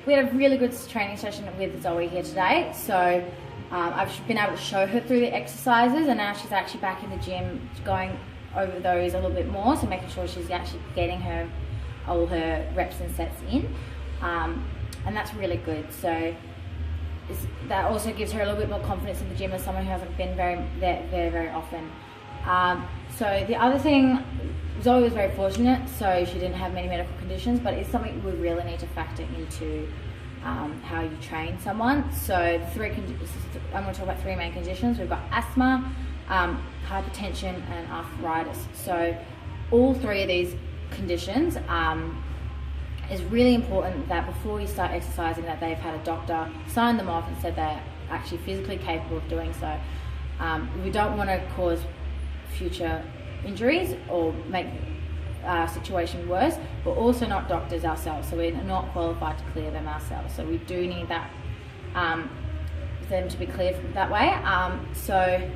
we had a really good training session with Zoe here today. So I've been able to show her through the exercises, and now she's actually back in the gym going over those a little bit more, so making sure she's actually getting all her reps and sets in, and that's really good. So that also gives her a little bit more confidence in the gym as someone who hasn't been there very often. So the other thing, Zoe was very fortunate, so she didn't have many medical conditions, but it's something we really need to factor into how you train someone. So I'm going to talk about 3 main conditions. We've got asthma, hypertension and arthritis. So all 3 of these conditions, it's really important that before you start exercising that they've had a doctor sign them off and said they're actually physically capable of doing so. We don't want to cause future injuries or make a situation worse. We're also not doctors ourselves, so we're not qualified to clear them ourselves. So we do need that them to be cleared that way. So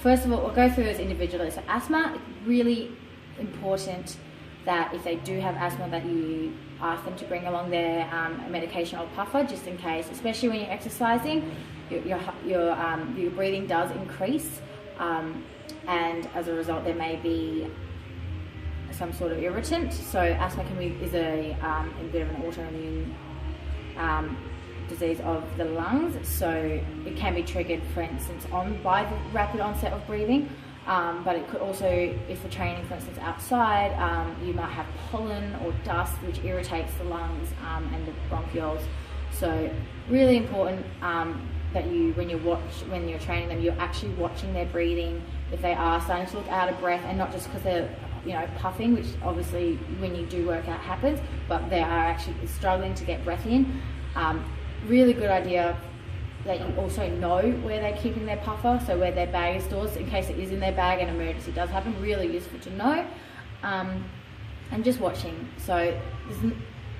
first of all, we'll go through those individually. So asthma, it's really important that if they do have asthma that you ask them to bring along their medication or puffer, just in case, especially when you're exercising, your breathing does increase, and as a result there may be some sort of irritant. So asthma is a bit of an autoimmune disease of the lungs, so it can be triggered, for instance, by the rapid onset of breathing. But it could also, if we're training, for instance, outside, you might have pollen or dust which irritates the lungs and the bronchioles. So really important that when you're training them, you're actually watching their breathing. If they are starting to look out of breath, and not just because they're puffing, which obviously when you do work out happens, but they are actually struggling to get breath in. Really good idea that you also know where they're keeping their puffer, so where their bag is stored, so in case it is in their bag and an emergency does happen. Really useful to know. And just watching. So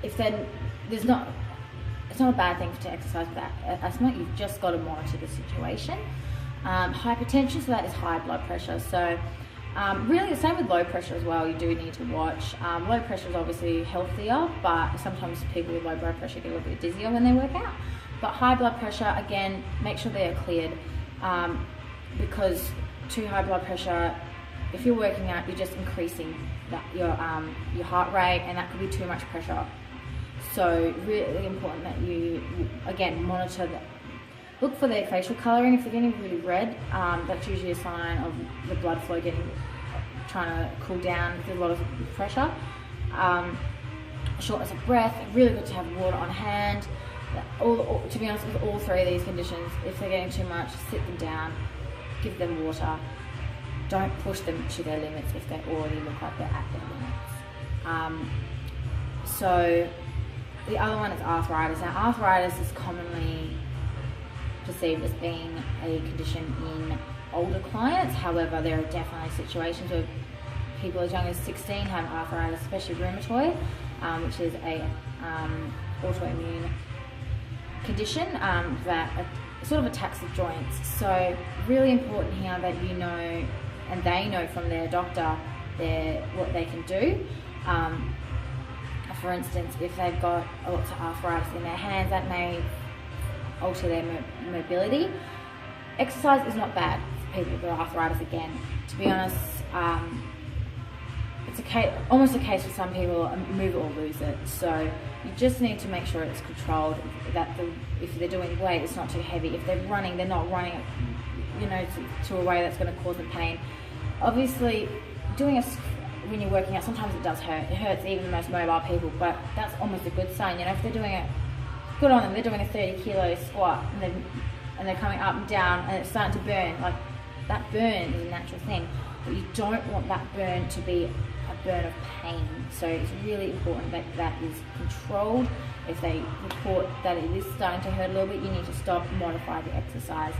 it's not a bad thing to exercise with asthma. You've just got to monitor the situation. Hypertension, so that is high blood pressure. So really the same with low pressure as well. You do need to watch. Low pressure is obviously healthier, but sometimes people with low blood pressure get a little bit dizzier when they work out. But high blood pressure, again, make sure they are cleared, because too high blood pressure, if you're working out, you're just increasing your heart rate, and that could be too much pressure. So really important that you, again, monitor that. Look for their facial colouring. If they're getting really red, that's usually a sign of the blood flow trying to cool down with a lot of pressure. Shortness of breath, really good to have water on hand. To be honest, with all 3 of these conditions, if they're getting too much, sit them down, give them water. Don't push them to their limits if they already look like they're at their limits. So the other one is arthritis. Now arthritis is commonly perceived as being a condition in older clients. However, there are definitely situations where people as young as 16 have arthritis, especially rheumatoid, which is a autoimmune condition that sort of attacks the joints. So really important here that you know, and they know from their doctor, what they can do. For instance, if they've got lots of arthritis in their hands, that may alter their mobility. Exercise is not bad for people with arthritis. Again, to be honest, it's almost a case for some people, move it or lose it. So you just need to make sure it's controlled, that if they're doing weight, it's not too heavy. If they're running, they're not running to a way that's going to cause them pain. Obviously, when you're working out, sometimes it does hurt. It hurts even the most mobile people, but that's almost a good sign. If they're doing it, good on them. They're doing a 30-kilo squat and they're coming up and down and it's starting to burn. Like, that burn is a natural thing, but you don't want that burn to be a burn of pain. So it's really important that that is controlled. If they report that it is starting to hurt a little bit, you need to stop, modify the exercise,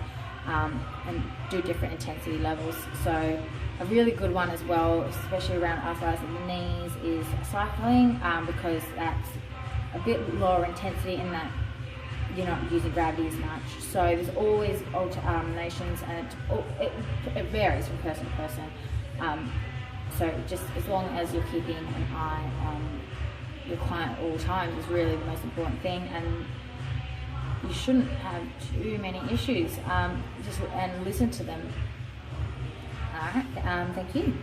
and do different intensity levels. So a really good one as well, especially around arthritis in the knees, is cycling, because that's a bit lower intensity in that you're not using gravity as much. So there's always alternations, and it varies from person to person. So just as long as you're keeping an eye on your client at all times is really the most important thing, and you shouldn't have too many issues. And listen to them. All right, thank you.